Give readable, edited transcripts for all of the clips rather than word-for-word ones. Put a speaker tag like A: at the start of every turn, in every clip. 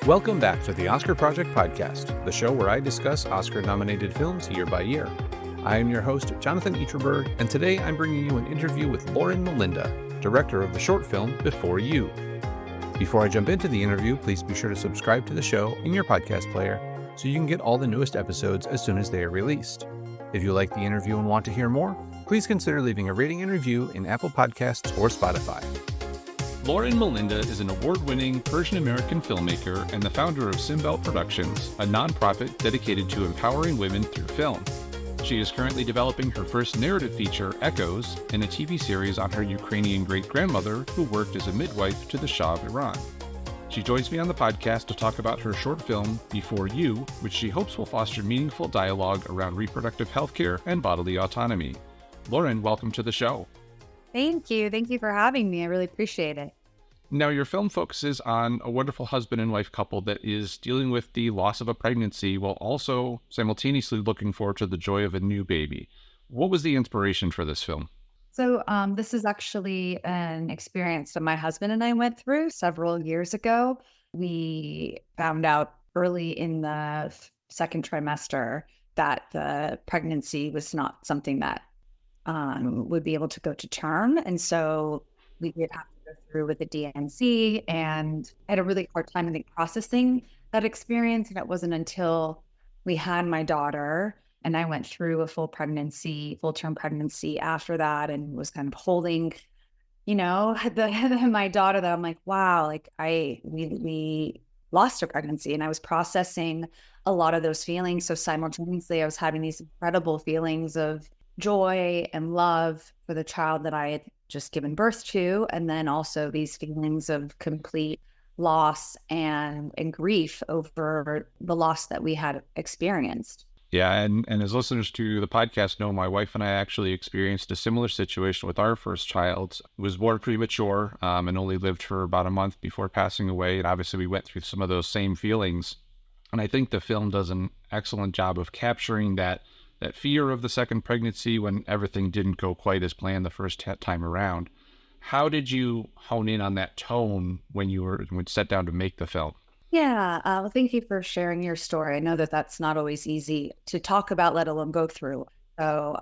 A: Welcome back to the Oscar Project Podcast, the show where I discuss Oscar-nominated films year by year. I am your host, Jonathan Eaterberg, and today I'm bringing you an interview with Lauren Melinda, director of the short film Before You. Before I jump into the interview, please be sure to subscribe to the show in your podcast player so you can get all the newest episodes as soon as they are released. If you like the interview and want to hear more, please consider leaving a rating and review in Apple Podcasts or Spotify. Lauren Melinda is an award-winning Persian-American filmmaker and the founder of Simbel Productions, a nonprofit dedicated to empowering women through film. She is currently developing her first narrative feature, Echoes, and a TV series on her Ukrainian great-grandmother who worked as a midwife to the Shah of Iran. She joins me on the podcast to talk about her short film, Before You, which she hopes will foster meaningful dialogue around reproductive healthcare and bodily autonomy. Lauren, welcome to the show.
B: Thank you. Thank you for having me. I really appreciate it.
A: Now, your film focuses on a wonderful husband and wife couple that is dealing with the loss of a pregnancy while also simultaneously looking forward to the joy of a new baby. What was the inspiration for this film?
B: So this is actually an experience that my husband and I went through several years ago. We found out early in the second trimester that the pregnancy was not something that would be able to go to term. And so we did have to go through with the DNC, and I had a really hard time, I think, processing that experience. And it wasn't until we had my daughter and I went through a full-term pregnancy after that, and was kind of holding, my daughter, that I'm like, wow, like we lost her pregnancy, and I was processing a lot of those feelings. So simultaneously, I was having these incredible feelings of joy and love for the child that I had just given birth to, and then also these feelings of complete loss and grief over the loss that we had experienced.
A: Yeah, and as listeners to the podcast know, my wife and I actually experienced a similar situation with our first child. It was born premature and only lived for about a month before passing away. And obviously we went through some of those same feelings. And I think the film does an excellent job of capturing that fear of the second pregnancy when everything didn't go quite as planned the first time around. How did you hone in on that tone when you would set down to make the film?
B: Yeah, well, thank you for sharing your story. I know that that's not always easy to talk about, let alone go through. So,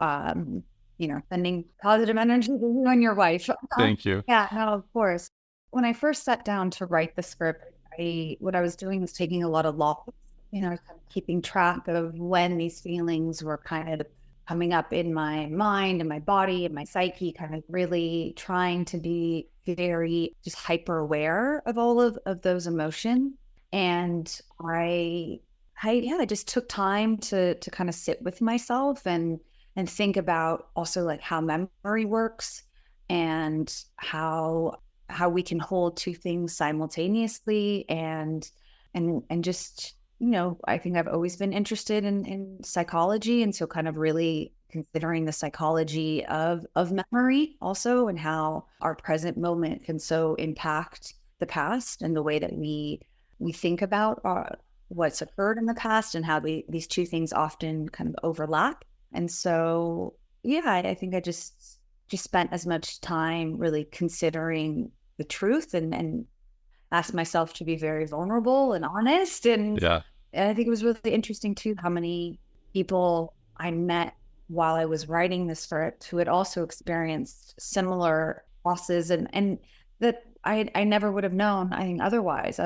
B: sending positive energy to you and your wife.
A: Thank you.
B: Yeah, no, of course. When I first sat down to write the script, what I was doing was taking a lot of logs, kind of keeping track of when these feelings were kind of coming up in my mind and my body and my psyche, kind of really trying to be very just hyper aware of all of those emotions. And I just took time to kind of sit with myself and think about also like how memory works and how we can hold two things simultaneously and just, I think I've always been interested in psychology. And so kind of really considering the psychology of memory also, and how our present moment can so impact the past and the way that we think about what's occurred in the past, and how these two things often kind of overlap. And so, I think I just spent as much time really considering the truth and asked myself to be very vulnerable and honest. And I think it was really interesting too, how many people I met while I was writing the script who had also experienced similar losses and that I never would have known, I think, otherwise,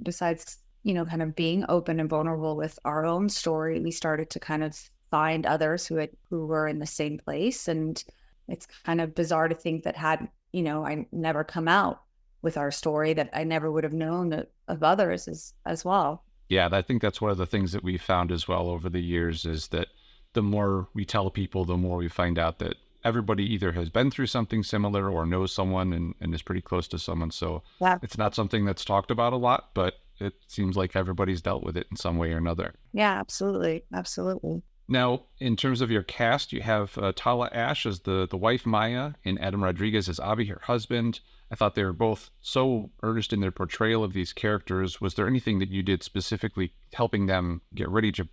B: besides, kind of being open and vulnerable with our own story. We started to kind of find others who were in the same place. And it's kind of bizarre to think that had, I never come out with our story, that I never would have known of others as well.
A: Yeah, I think that's one of the things that we found as well over the years, is that the more we tell people, the more we find out that everybody either has been through something similar or knows someone and is pretty close to someone. So It's not something that's talked about a lot, but it seems like everybody's dealt with it in some way or another.
B: Yeah, absolutely. Absolutely.
A: Now, in terms of your cast, you have Tala Ash as the wife Maya and Adam Rodriguez as Avi, her husband. I thought they were both so earnest in their portrayal of these characters. Was there anything that you did specifically helping them get ready to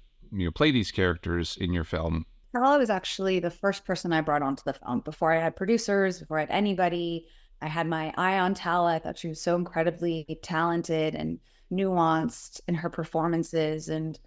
A: play these characters in your film?
B: Tala was actually the first person I brought onto the film. Before I had producers, before I had anybody, I had my eye on Tala. I thought she was so incredibly talented and nuanced in her performances. And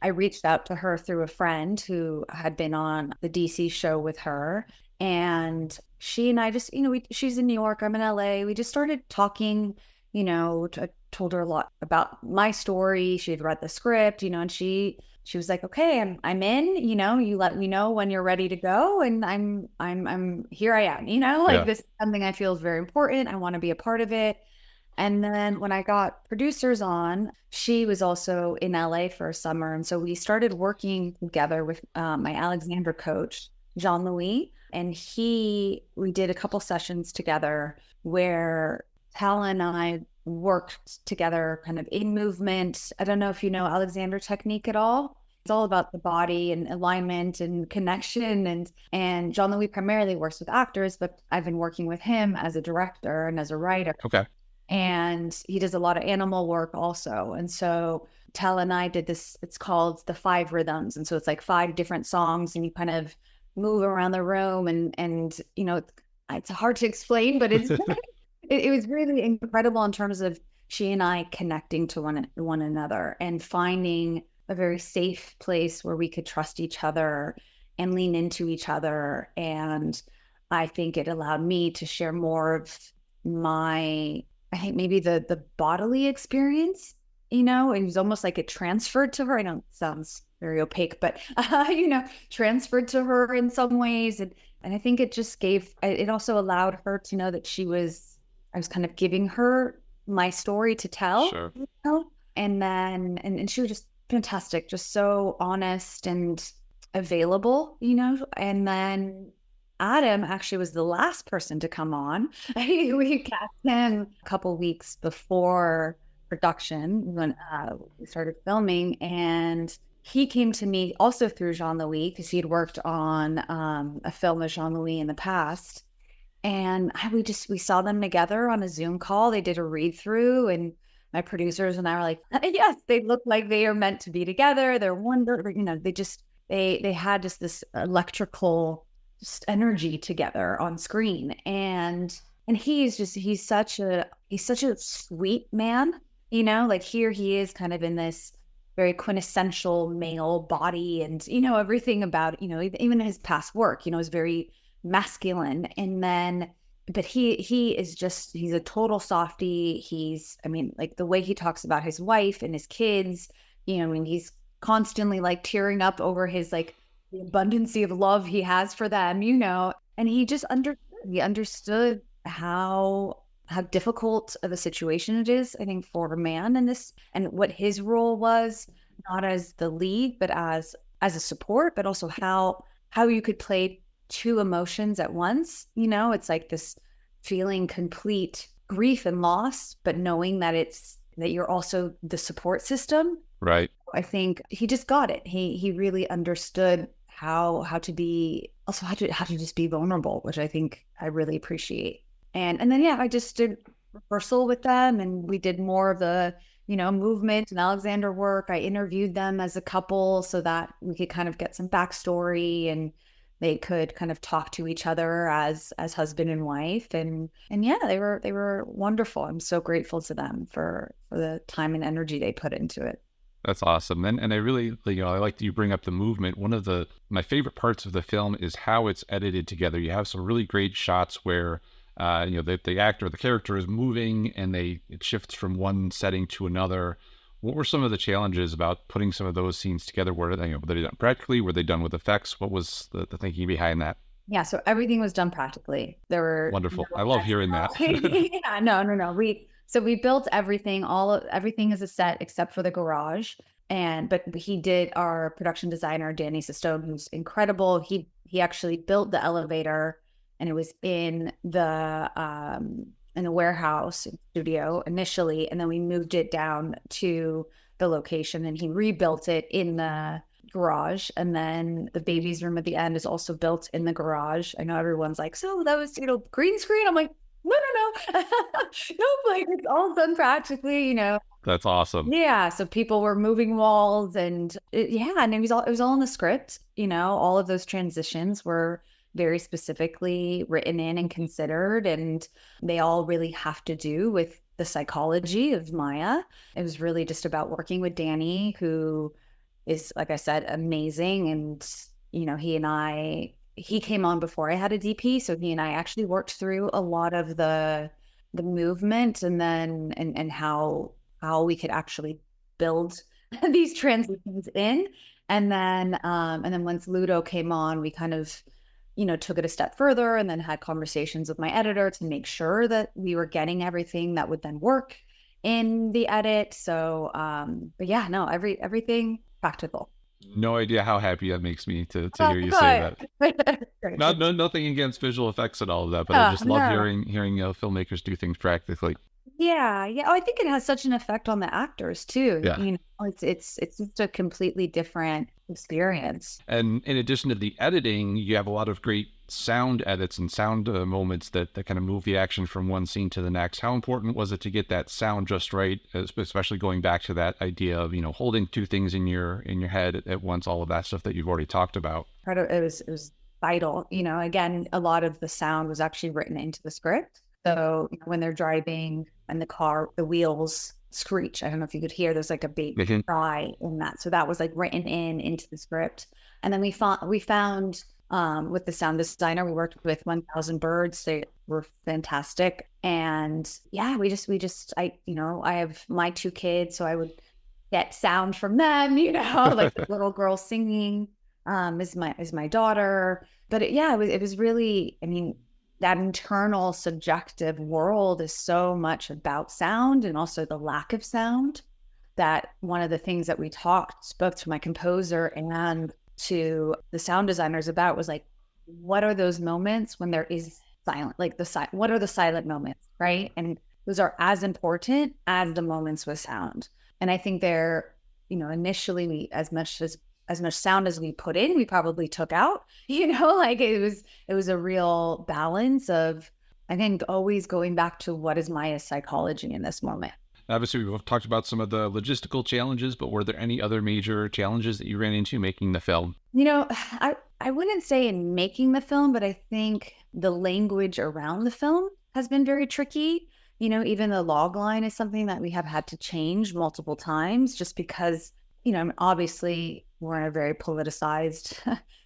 B: I reached out to her through a friend who had been on the DC show with her. And she and I just, she's in New York, I'm in LA. We just started talking, I told her a lot about my story. She had read the script, and she was like, okay, I'm in, you let me know when you're ready to go. And I'm here I am, this is something I feel is very important. I want to be a part of it. And then when I got producers on, she was also in LA for a summer. And so we started working together with my Alexander coach, Jean-Louis. And we did a couple sessions together where Tal and I worked together kind of in movement. I don't know if you know Alexander technique at all. It's all about the body and alignment and connection. And Jean-Louis primarily works with actors, but I've been working with him as a director and as a writer.
A: Okay.
B: And he does a lot of animal work also. And so Tal and I did this, it's called the 5 rhythms. And so it's like 5 different songs and you kind of move around the room and it's hard to explain, but it was really incredible in terms of she and I connecting to one another and finding a very safe place where we could trust each other and lean into each other. And I think it allowed me to share more of I think maybe the bodily experience, it was almost like it transferred to her. I know it sounds very opaque, but, transferred to her in some ways. And I think it also allowed her to know that I was kind of giving her my story to tell.
A: Sure.
B: And then, and she was just fantastic, just so honest and available, and then Adam actually was the last person to come on. We cast him a couple weeks before production when we started filming, and he came to me also through Jean-Louis because he had worked on a film with Jean-Louis in the past. And we saw them together on a Zoom call. They did a read through, and my producers and I were like, yes, they look like they are meant to be together. They're wonderful. They had just this electrical just energy together on screen. And he's such a sweet man, like here he is kind of in this very quintessential male body and, everything about, even his past work, is very masculine. And then, but he's a total softie. Like the way he talks about his wife and his kids, he's constantly like tearing up over his, like the abundancy of love he has for them, and he just understood how difficult of a situation it is, I think, for a man in this, and what his role was, not as the lead, but as a support, but also how you could play 2 emotions at once. It's like this feeling complete grief and loss, but knowing that you're also the support system.
A: Right.
B: I think he just got it. He really understood how to just be vulnerable, which I think I really appreciate. And then, I just did rehearsal with them, and we did more of the, movement and Alexander work. I interviewed them as a couple so that we could kind of get some backstory and they could kind of talk to each other as husband and wife. And they were wonderful. I'm so grateful to them for the time and energy they put into it.
A: That's awesome. And I really, I like that you bring up the movement. One of my favorite parts of the film is how it's edited together. You have some really great shots where, the actor, the character is moving and it shifts from one setting to another. What were some of the challenges about putting some of those scenes together? Were they done practically? Were they done with effects? What was the thinking behind that?
B: Yeah, so everything was done practically. There were
A: wonderful. I love hearing that.
B: Yeah, no. We built everything. Everything is a set except for the garage. But our production designer Danny Sistone, who's incredible. He actually built the elevator, and it was in the warehouse studio initially, and then we moved it down to the location, and he rebuilt it in the garage. And then the baby's room at the end is also built in the garage. I know everyone's like, so that was green screen. I'm like, no. No, like it's all done practically,
A: That's awesome.
B: Yeah. So people were moving walls and and it was all in the script, all of those transitions were very specifically written in and considered, and they all really have to do with the psychology of Maya. It was really just about working with Danny, who is, like I said, amazing. And, he came on before I had a DP. So he and I actually worked through a lot of the movement, and then, and how we could actually build these transitions in. And then once Ludo came on, we kind of, took it a step further, and then had conversations with my editor to make sure that we were getting everything that would then work in the edit. So, but yeah, no, everything practical.
A: No idea how happy that makes me to hear you say that. Nothing against visual effects and all of that, but I just love hearing filmmakers do things practically.
B: Yeah. Oh, I think it has such an effect on the actors too.
A: Yeah.
B: It's just a completely different experience.
A: And in addition to the editing, you have a lot of great sound edits and sound moments that kind of move the action from one scene to the next. How important was it to get that sound just right, especially going back to that idea of, holding two things in your head at once, all of that stuff that you've already talked about?
B: It was vital. Again, a lot of the sound was actually written into the script. So when they're driving and the wheels screech, I don't know if you could hear, there's like a big cry in that. So that was like written into the script. And then we found with the sound designer, we worked with 1,000 Birds. They were fantastic. And yeah, I have my two kids, so I would get sound from them, like the little girl singing is my daughter. But it was really, that internal subjective world is so much about sound, and also the lack of sound. That one of the things that we spoke to my composer and to the sound designers about was like, what are those moments when there is silent, like what are the silent moments, right? And those are as important as the moments with sound. And I think they're, initially as much sound as we put in, we probably took out, like it was a real balance of, I think, always going back to what is Maya's psychology in this moment.
A: Obviously, we've talked about some of the logistical challenges, but were there any other major challenges that you ran into making the film?
B: I wouldn't say in making the film, but I think the language around the film has been very tricky. Even the log line is something that we have had to change multiple times, just because, obviously we're in a very politicized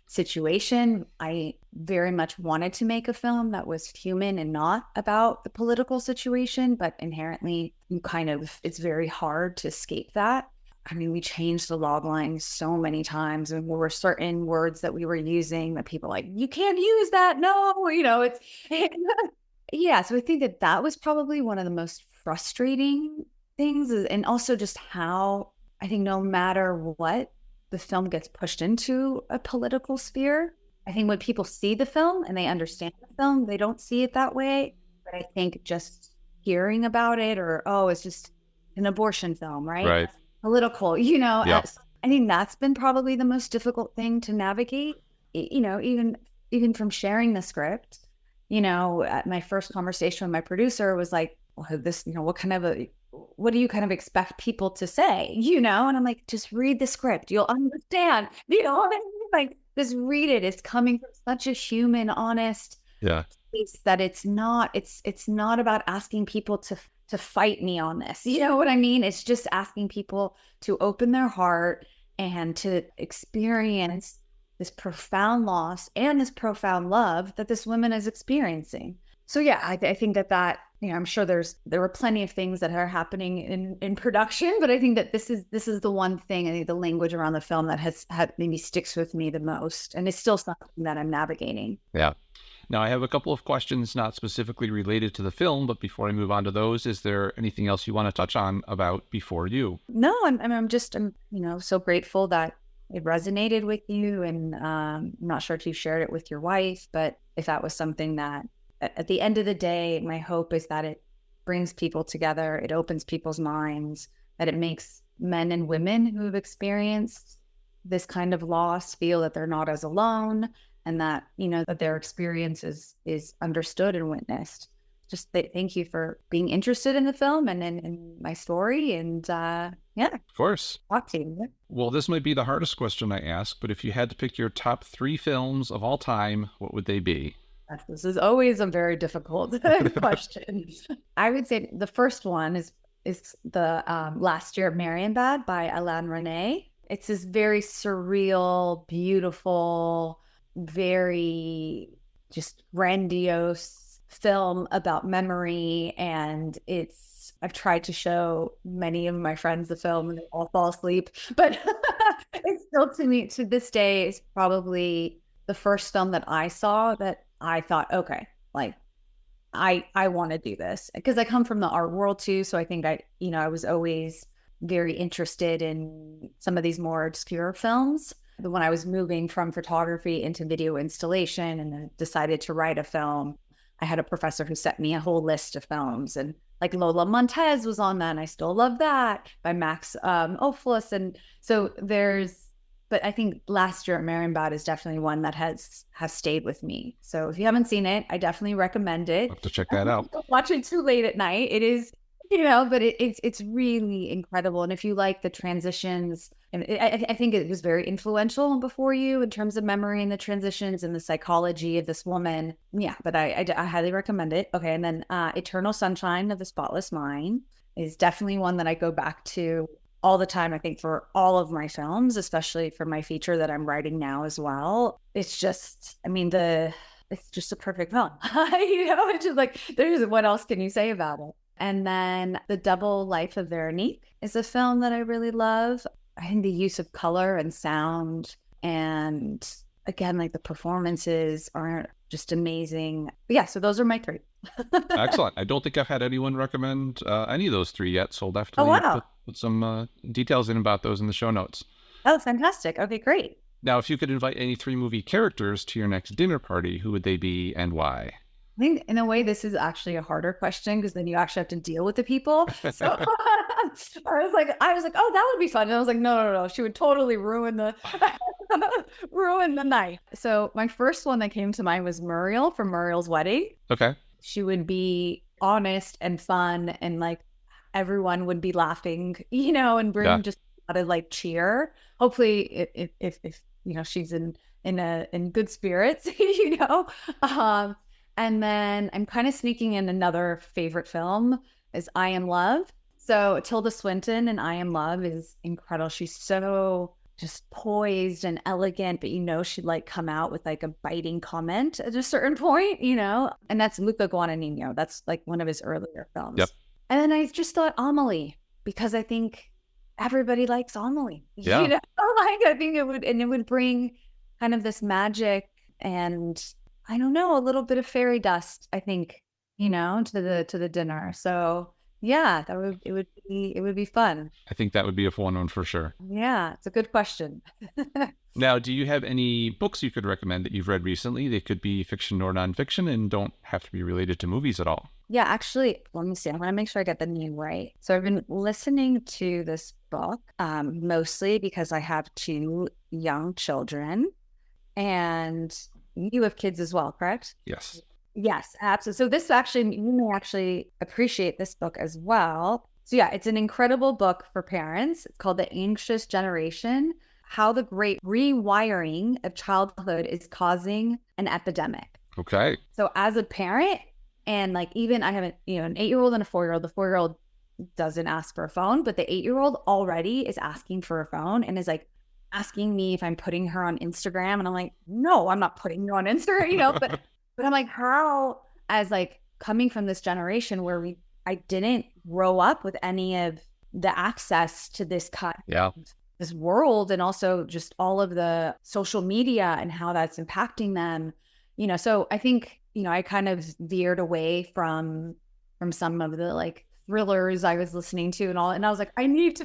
B: situation. I very much wanted to make a film that was human and not about the political situation, but inherently it's very hard to escape that. We changed the log line so many times, and there were certain words that we were using that people like, you can't use that. No, it's, yeah. So I think that was probably one of the most frustrating things. And also just how I think no matter what, the film gets pushed into a political sphere. I think when people see the film and they understand the film, they don't see it that way. But I think just hearing about it, or, oh, it's just an abortion film, right?
A: Right.
B: Political,
A: Yep.
B: I think that's been probably the most difficult thing to navigate, even from sharing the script. My first conversation with my producer was like, well, what do you kind of expect people to say, and I'm like, just read the script, you'll understand, like, just read it. It's coming from such a human, honest place that it's not about asking people to fight me on this. You know what I mean? It's just asking people to open their heart and to experience this profound loss and this profound love that this woman is experiencing. So yeah, I think that I'm sure there were plenty of things that are happening in production, but I think that this is the one thing, I think, the language around the film that has maybe sticks with me the most, and it's still something that I'm navigating.
A: Yeah. Now, I have a couple of questions not specifically related to the film, but before I move on to those, is there anything else you want to touch on about Before You?
B: No, I'm so grateful that it resonated with you, and I'm not sure if you shared it with your wife, but if that was something that, at the end of the day, my hope is that it brings people together, it opens people's minds, that it makes men and women who have experienced this kind of loss feel that they're not as alone, and that, that their experience is understood and witnessed. Just thank you for being interested in the film and in my story. And yeah.
A: Of course.
B: Talk to you.
A: Well, this might be the hardest question I ask, but if you had to pick your top 3 films of all time, what would they be?
B: This is always a very difficult question. I would say the first one is the Last Year at Marienbad by Alain Resnais. It's this very surreal, beautiful, very just grandiose film about memory. And I've tried to show many of my friends the film and they all fall asleep, but it's still, to me, to this day, is probably the first film that I saw that I thought, okay, like I want to do this, because I come from the art world too. So I think I was always very interested in some of these more obscure films. But when I was moving from photography into video installation and then decided to write a film, I had a professor who sent me a whole list of films, and like Lola Montez was on that, and I still love that, by Max Ophuls. And so but I think Last Year at Marienbad is definitely one that has stayed with me. So if you haven't seen it, I definitely recommend it.
A: I'll have to check that out.
B: Don't watch it too late at night. It is, but it's really incredible. And if you like the transitions, and I think it was very influential before you in terms of memory and the transitions and the psychology of this woman. Yeah, but I highly recommend it. Okay, and then Eternal Sunshine of the Spotless Mind is definitely one that I go back to all the time, I think, for all of my films, especially for my feature that I'm writing now as well. It's just, it's just a perfect film. It's just like, what else can you say about it? And then The Double Life of Veronique is a film that I really love. I think the use of color and sound, and again, like the performances are just amazing. But yeah, so those are my three.
A: Excellent. I don't think I've had anyone recommend any of those three yet, so I'll definitely put some details in about those in the show notes.
B: Oh, fantastic. Okay, great.
A: Now, if you could invite any three movie characters to your next dinner party, who would they be and why?
B: I think in a way this is actually a harder question, because then you actually have to deal with the people. So I was like, oh, that would be fun. And I was like, no. She would totally ruin the night. So my first one that came to mind was Muriel from Muriel's Wedding.
A: Okay.
B: She would be honest and fun, and like everyone would be laughing, and bring just a lot of like cheer. Hopefully if she's in good spirits, and then I'm kind of sneaking in another favorite film is I Am Love. So Tilda Swinton in I Am Love is incredible. She's so just poised and elegant, but she'd like come out with like a biting comment at a certain point, and that's Luca Guadagnino. That's like one of his earlier films.
A: Yep.
B: And then I just thought Amelie, because I think everybody likes Amelie.
A: Yeah.
B: I think it would bring kind of this magic and, I don't know, a little bit of fairy dust, I think, to the dinner. So yeah, it would be fun.
A: I think that would be a fun one for sure.
B: Yeah, it's a good question.
A: Now, do you have any books you could recommend that you've read recently? They could be fiction or nonfiction and don't have to be related to movies at all.
B: Yeah, actually, let me see. I want to make sure I get the name right. So I've been listening to this book mostly because I have two young children, and you have kids as well, correct?
A: Yes.
B: Yes, absolutely. So you may actually appreciate this book as well. So yeah, it's an incredible book for parents. It's called The Anxious Generation: How the Great Rewiring of Childhood is Causing an Epidemic.
A: Okay.
B: So as a parent, and like even I have an 8-year-old and a 4-year-old. The 4-year-old doesn't ask for a phone, but the 8-year-old already is asking for a phone and is like asking me if I'm putting her on Instagram. And I'm like, no, I'm not putting you on Instagram, but I'm like, how, as like coming from this generation where I didn't grow up with any of the access to this this world, and also just all of the social media and how that's impacting them, so I think, I kind of veered away from some of the like thrillers I was listening to and all, and I was like, I need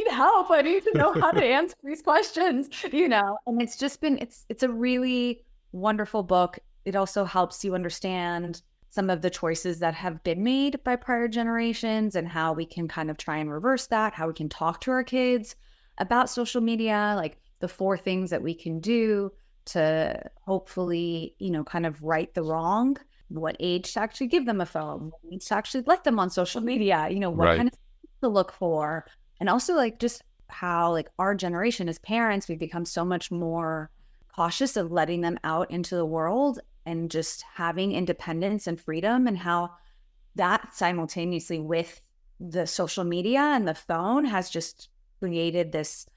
B: help. I need to know how to answer these questions, and it's just been, it's a really wonderful book. It also helps you understand some of the choices that have been made by prior generations and how we can kind of try and reverse that, how we can talk to our kids about social media, like the 4 things that we can do to hopefully, kind of right the wrong, what age to actually give them a phone, what age to actually let them on social media, what kind of things to look for. And also like just how like our generation as parents, we've become so much more cautious of letting them out into the world. and just having independence and freedom, and how that simultaneously with the social media and the phone has just created this,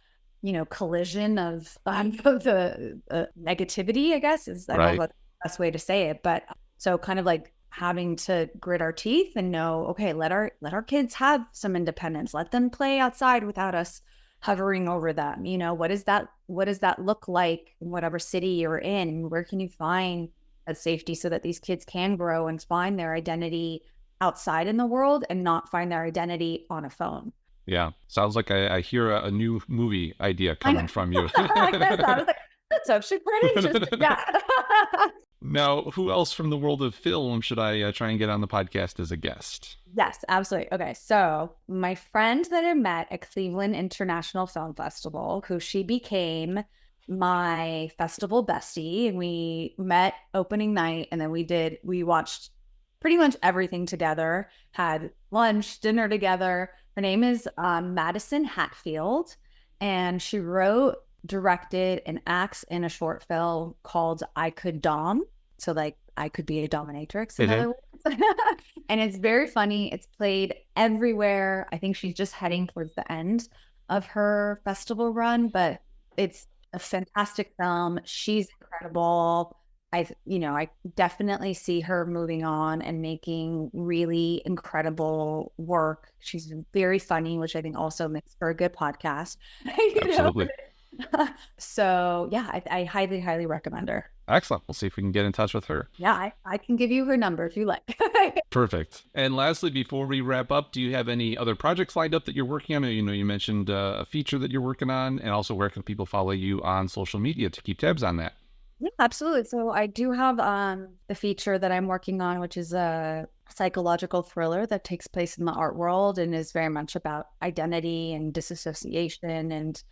B: collision of the negativity, I guess, is, I don't know
A: Right.
B: what the best way to say it, but so kind of like having to grit our teeth and know, okay, let our kids have some independence, let them play outside without us hovering over them. What does that look like in whatever city you're in? Where can you find a safety so that these kids can grow and find their identity outside in the world and not find their identity on a phone?
A: Yeah. Sounds like I hear a new movie idea
B: I know.
A: coming from you.
B: I guess I was like, that's actually pretty interesting. Yeah.
A: Now, who else from the world of film should I try and get on the podcast as a guest?
B: Yes, absolutely. Okay, so my friend that I met at Cleveland International Film Festival, who she became my festival bestie, and we met opening night, and then we watched pretty much everything together, had lunch, dinner together. Her name is Madison Hatfield, and she wrote, directed, and acts in a short film called I Could Dom. So like I could be a dominatrix, in other words. And it's very funny. It's played everywhere. I think she's just heading towards the end of her festival run, but it's a fantastic film. She's incredible. I definitely see her moving on and making really incredible work. She's very funny, which I think also makes for a good podcast.
A: Absolutely.
B: So yeah, I highly, highly recommend her.
A: Excellent. We'll see if we can get in touch with her.
B: Yeah, I can give you her number if you like.
A: Perfect. And lastly, before we wrap up, do you have any other projects lined up that you're working on? You mentioned a feature that you're working on, and also where can people follow you on social media to keep tabs on that?
B: Yeah, absolutely. So I do have the feature that I'm working on, which is a psychological thriller that takes place in the art world and is very much about identity and disassociation and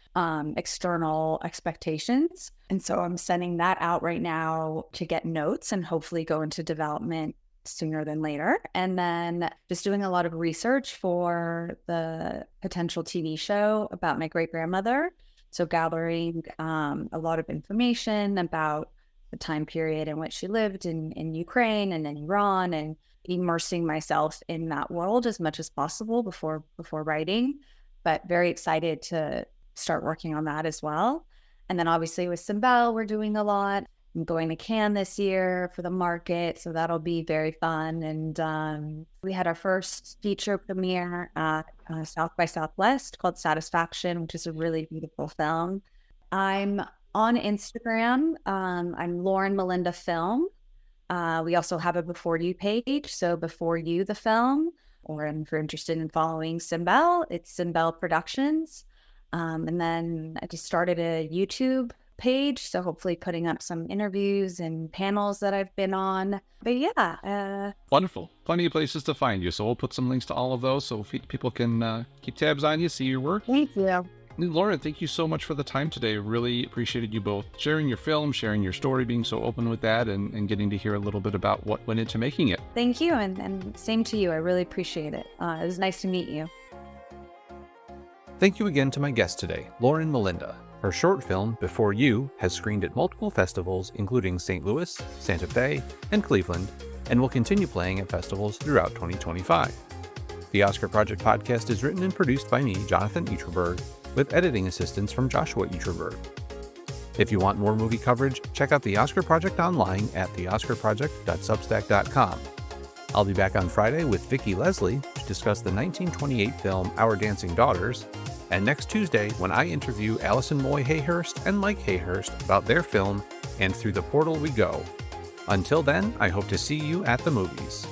B: external expectations. And so I'm sending that out right now to get notes and hopefully go into development sooner than later. And then just doing a lot of research for the potential TV show about my great grandmother. So gathering a lot of information about the time period in which she lived in Ukraine and in Iran, and immersing myself in that world as much as possible before writing. But very excited to start working on that as well. And then obviously with Simbel, we're doing a lot. I'm going to Cannes this year for the market, so that'll be very fun. And we had our first feature premiere at South by Southwest called Satisfaction, which is a really beautiful film. I'm on Instagram. I'm Lauren Melinda Film. We also have a Before You page, so Before You the Film. Or if you're interested in following Simbel, it's Simbel Productions. And then I just started a YouTube page, so hopefully putting up some interviews and panels that I've been on. But yeah.
A: Wonderful. Plenty of places to find you. So we'll put some links to all of those so people can keep tabs on you, see your work.
B: Thank you.
A: Lauren, thank you so much for the time today. Really appreciated you both sharing your film, sharing your story, being so open with that, and getting to hear a little bit about what went into making it.
B: Thank you. And same to you. I really appreciate it. It was nice to meet you.
A: Thank you again to my guest today, Lauren Melinda. Her short film, Before You, has screened at multiple festivals, including St. Louis, Santa Fe, and Cleveland, and will continue playing at festivals throughout 2025. The Oscar Project podcast is written and produced by me, Jonathan Eaterberg, with editing assistance from Joshua Eaterberg. If you want more movie coverage, check out the Oscar Project online at theoscarproject.substack.com. I'll be back on Friday with Vicki Leslie to discuss the 1928 film Our Dancing Daughters, and next Tuesday when I interview Allison Moy Hayhurst and Mike Hayhurst about their film And Through the Portal We Go. Until then, I hope to see you at the movies.